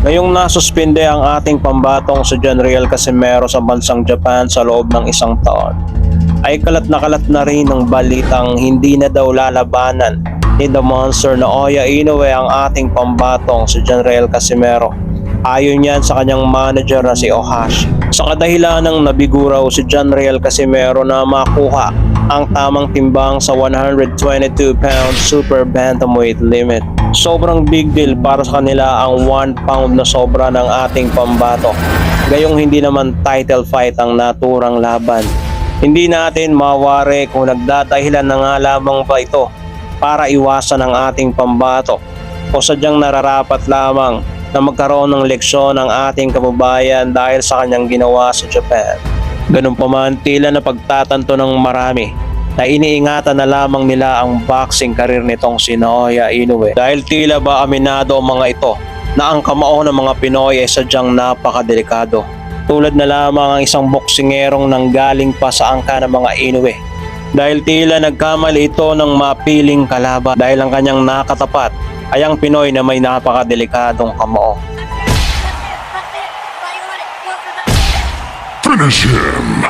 Ngayong nasuspinde ang ating pambatong si Janriel Casimero sa bansang Japan sa loob ng isang taon, ay kalat na rin ng balitang hindi na daw lalabanan ni The Monster na Oya Inoue ang ating pambatong si Janriel Casimero. Ayon yan sa kanyang manager na si Ohashi. Sa kadahilan ng nabiguraw si Janriel Casimero na makuha ang tamang timbang sa 122 pound super bantamweight limit. Sobrang big deal para sa kanila ang 1 pound na sobra ng ating pambato. Gayong hindi naman title fight ang naturang laban. Hindi natin mawari kung nagdadahilan na nga lamang ba ito para iwasan ang ating pambato o sadyang nararapat lamang na magkaroon ng leksyon ang ating kababayan dahil sa kanyang ginawa sa Japan. Ganun pa man, tila na pagtatanto ng marami na iniingatan na lamang nila ang boxing career nitong si Naoya Inoue dahil tila ba aminado ang mga ito na ang kamao ng mga Pinoy ay sadyang napakadelikado. Tulad na lamang ang isang boksingerong nanggaling pa sa angka ng mga Inoue dahil tila nagkamali ito ng mapiling kalaban dahil ang kanyang nakatapat ay ang Pinoy na may napakadelikadong kamao. Finish him!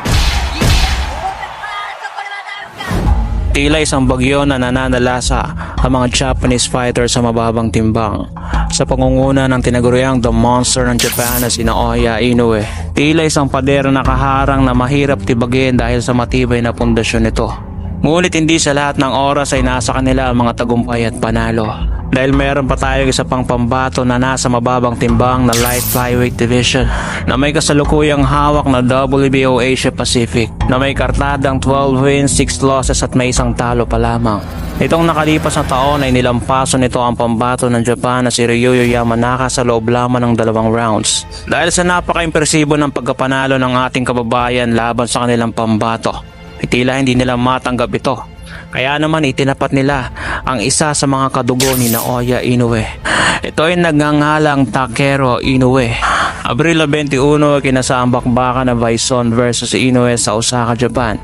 Tila isang bagyo na nananalasa ang mga Japanese fighter sa mababang timbang sa pangunguna ng tinaguriang The Monster ng Japan na si Naoya Inoue. Tila isang pader na nakaharang na mahirap tibagin dahil sa matibay na pundasyon nito. Ngunit hindi sa lahat ng oras ay nasa kanila ang mga tagumpay at panalo. Dahil meron pa tayong isa pang pambato na nasa mababang timbang na light flyweight division na may kasalukuyang hawak na WBO Asia Pacific na may kartadang 12 wins, 6 losses at may isang talo pa lamang. Itong nakalipas na taon ay nilampaso nito ang pambato ng Japan na si Ryoyo Yamanaka sa loob lamang ng 2 rounds. Dahil sa napaka-impresibo ng pagkapanalo ng ating kababayan laban sa kanilang pambato, ay tila hindi nila matanggap ito. Kaya naman itinapat nila ang isa sa mga kadugo ni Naoya Inoue. Ito ay nagngangalang Takeru Inoue. Abril 21, kinasambakbakan na Bison versus Inoue sa Osaka, Japan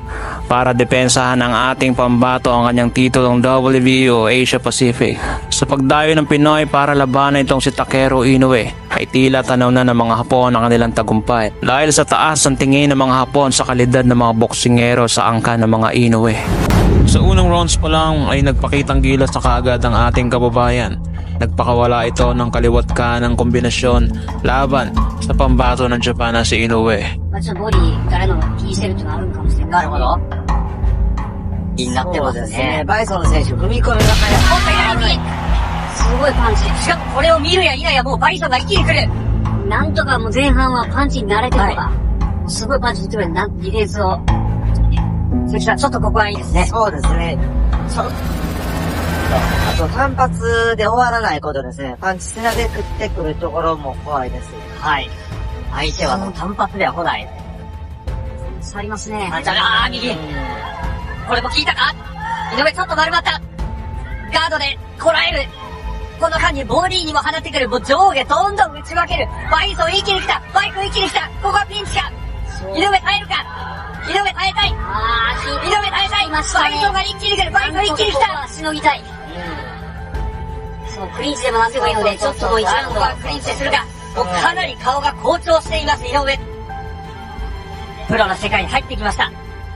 para depensahan ang ating pambato ang kanyang titulong WBO Asia Pacific. Sa pagdayo ng Pinoy para labanan itong si Takeru Inoue ay tila tanaw na ng mga Hapon ang kanilang tagumpay dahil sa taas ang tingin ng mga Hapon sa kalidad ng mga boksingero sa angka ng mga Inoue. Sa unang rounds pa lang ay nagpakitang gilas na kaagad ang ating kababayan. Nagpakawala ito ng kaliwat kanang kombinasyon laban sa pambato ng Japan na si Inoue. ちょっとボディからの T セルっていうのがあるかもしれない。なるほど。気になってますね。バイソン選手、踏み込みが早い。今回すごいパンチ。しかもこれを見るや否やもうバイソンが一気に来る。なんとかもう前半はパンチに慣れてるのが、すごいパンチ打ってくる。ディフェンスを。鈴木さん、ちょっとここはいいですね。そうですね。あと単発で終わらないことですね。パンチつなげてくるところも怖いです。はい。相手はもう単発では来ない。触りますね。右。これも効いたか？井上ちょっと丸まった。ガードでこらえる。この間にボディにも放ってくる。もう上下どんどん打ち分ける。バイソン一気に来た。バイク一気に来た。ここはピンチか。井上耐えるか。井上耐えたい。井上耐えたい。バイソンが一気に来る。バイソン一気に来た。しのぎたい。そう、クリンチでもなんでもいいので、ちょっともう1ラウンドはクリンチでするか。もうかなり顔が好調しています、井上。プロの世界に入ってきました。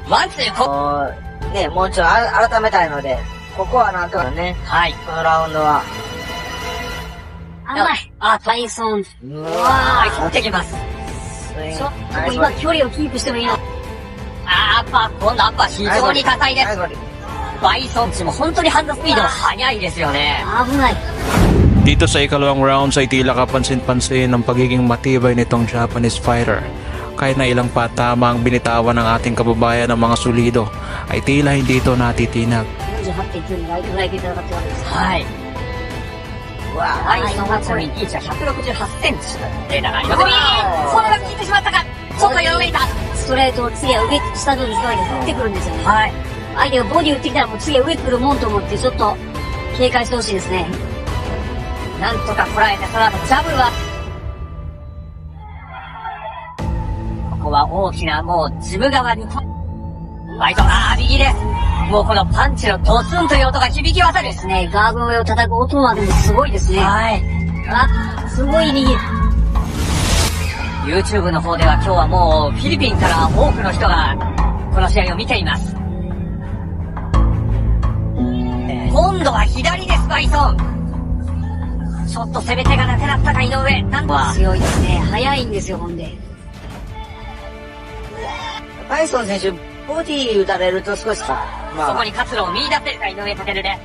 ワンツー、ね、もうちょい改めたいので、ここはなんとかね、はい。このラウンドは。甘い。バイソン。バイソンってきます。ちょっと今距離をキープしてもいいの。アッパー、今度アッパー非常に高いです。バイソンチも本当にハンドスピードが速いですよね。危ない。Dito sa ikalawang rounds ay tila kapansin-pansin ang pagiging matibay nitong Japanese fighter. Kahit na ilang patama ang binitawan ng ating kababayan ng mga sulido, ay tila hindi ito natitinag. 48.9ライトフライで戦っております。はい。バイソンはちなみにリーチは168センチ。データがあります。このまま効いてしまったか。ちょっと弱めいた。ストレートを次は上、下の水の上に振ってくるんですよね。はい。相手がボディ打ってきたらもう次は上来るもんと思ってちょっと警戒してほしいですね。なんとかこらえて、その後ジャブはここは大きなもうジム側にバイト、右です。もうこのパンチのドスンという音が響き渡るですね。ガードの上を叩く音までもすごいですね。はい。あ、すごい右。YouTube の方では今日はもうフィリピンから多くの人がこの試合を見ています。今度は左です、バイソン。ちょっと攻め手がなくなったか、井上。なんと強いですね。速いんですよ、ほんで。バイソン選手、ボディ打たれると少しそこに活路を見出せるか、井上翔で。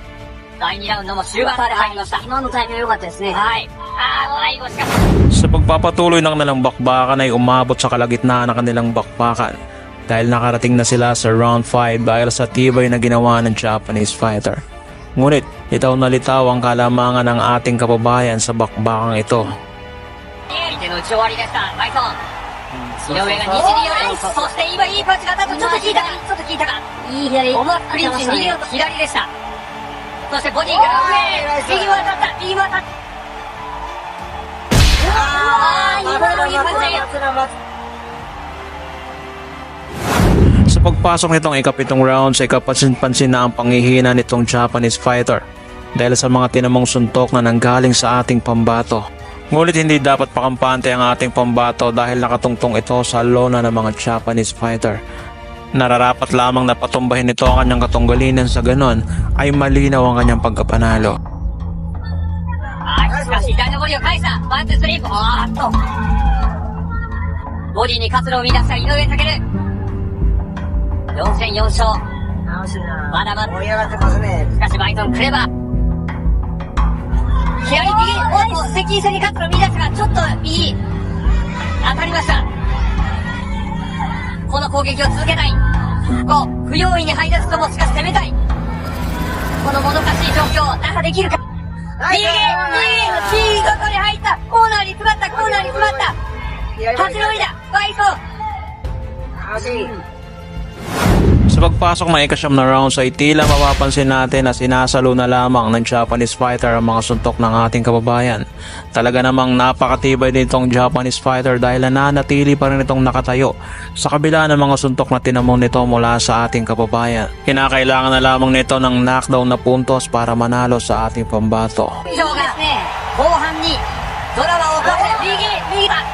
第2ラウンドも終盤まで入りました。今のタイミング良かったですね。はい。最後しかし。Sa pagpapatuloy ng kanilang bakbakan ay umabot sa kalagitnaan ng kanilang bakbakan dahil nakarating na sila sa round 5 dahil sa tibay na ginawa ng Japanese fighter. Ngunit litaw na litaw ang kalamangan ng ating kababayan sa bakbakang ito. 相手の打ち終わりでした、バイソン。井上が西に寄る。そして今いいパンチが当たった。ちょっと効いたか、ちょっと効いたか。いい左。思わずクリンチに逃げようと左でした。そしてボディから上。右も当たった、右も当たった。今のいいパンチ。Sa pagpasok nitong ikapitong round sa ikapansin-pansin na ang panghihina nitong Japanese fighter dahil sa mga tinamong suntok na nanggaling sa ating pambato. Ngunit hindi dapat pakampante ang ating pambato dahil nakatungtong ito sa lona ng mga Japanese fighter. Nararapat lamang na patumbahin nito ang kanyang katunggalinan, sa ganon ay malinaw ang kanyang pagkapanalo. しかし左のボディを返した。ワンツースリー。ボディに活路を見出した井上翔。4戦4勝。まだまだ。盛り上がってますね。しかしバイソンクレバー。左右。おっと、接近戦に活路を見出したが、ちょっと右。当たりました。この攻撃を続けたい。不用意に入らずともしかし攻めたい。このもどかしい状況、打破できるか。右、右、右ごとに入った。コーナーに詰まった、コーナーに詰まった。立ち乗りだ、バイソン。Sa pagpasok ng ikasyam na rounds ay tila mapapansin natin na sinasalo na lamang ng Japanese fighter ang mga suntok ng ating kababayan. Talaga namang napakatibay nitong Japanese fighter dahil nananatili pa rin itong nakatayo sa kabila ng mga suntok na tinamong nito mula sa ating kababayan. Kinakailangan na lamang nito ng knockdown na puntos para manalo sa ating pambato. 後半にドラマを起こして右だ。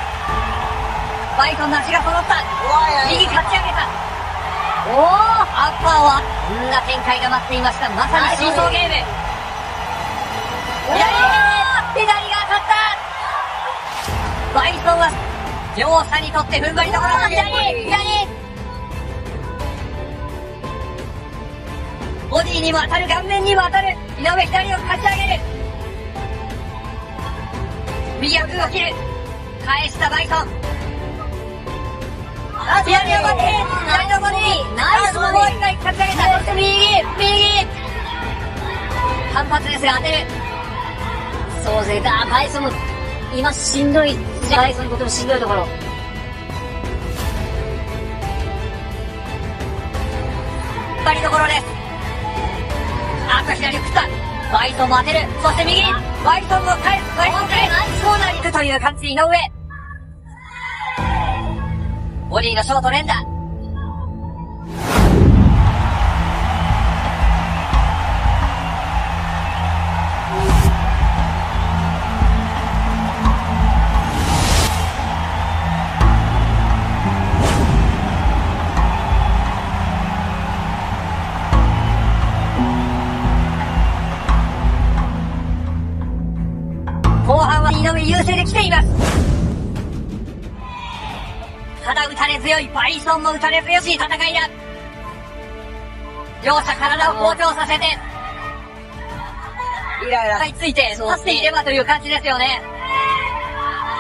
バイソンの足が揃った。右かち上げた。アッパーはこんな展開が待っていました。まさにシーソーゲーム。左が当たった。バイソンは両者にとって踏ん張りどころの左。ボディにも当たる、顔面にも当たる。井上左をかち上げる。右奥を切る。返したバイソン。左のボディ、ナイス。もう一回かち上げた。そして右。反発ですが当てる。そうですね。バイソンも今しんどい。バイソンにとってもしんどいところ。バリどころです。あと左を食った。バイソンも当てる。そして右。バイソンも返す。コーナーに行くという感じ。井上。ボディのショート連打。後半は井上優勢で来ています。ただ打たれ強い、バイソンも打たれ強しい戦いだ。両者体を好調させて、イライラついて立っていればという感じですよね。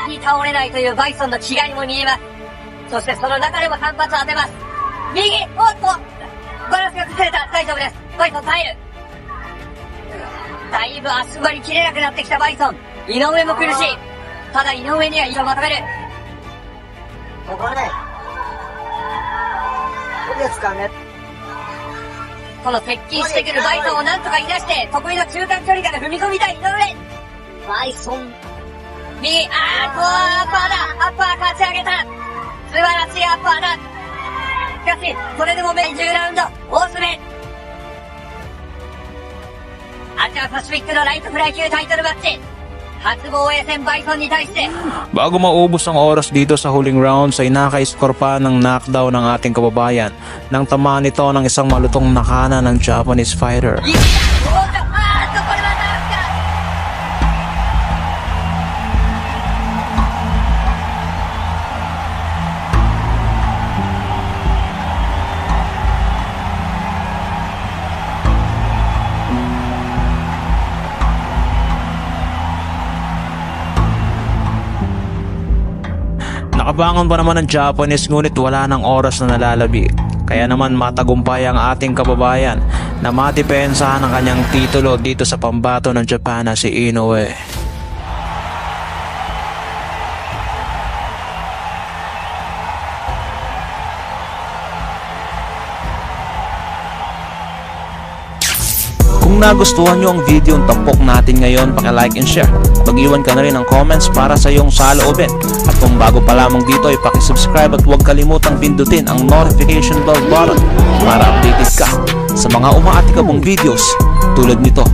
に倒れないというバイソンの気概も見えます。そしてその中でも反発を当てます。右、おっとバランスが崩れた。大丈夫です。バイソン耐える。だいぶ足張り切れなくなってきたバイソン。井上も苦しい。ただ井上には意をまとめる。ここね。どうですかね。この接近してくるバイソンをなんとかいなして、得意の中間距離から踏み込みたい井上。バイソン。右、アッパーだ。アッパー勝ち上げた。素晴らしいアッパーだ。しかし、それでも10ラウンド、大詰め。アジアパシフィックのライトフライ級タイトルマッチ。初防衛戦バイソンに対して、 Bago maubos ang oras dito sa huling round ay naka-score pa ng knockdown ng ating kababayan nang tamaan nito ng isang malutong nakana ng Japanese fighter. いきなり大田ファースト、これはなんすか。 Nakabangon pa naman ang Japanese ngunit wala ng oras na nalalabig. Kaya naman matagumpay ang ating kababayan na madepensahan ang kanyang titulo dito sa pambato ng Japan na si Inoue. Kung nagustuhan nyo ang video ng tampok natin ngayon, paki-like and share. Mag-iwan ka na rin ng comments para sa iyong saloobin. At kung bago pa lamang dito ay paki-subscribe at huwag kalimutang pindutin ang notification bell button para updated ka sa mga umaatikabong videos tulad nito.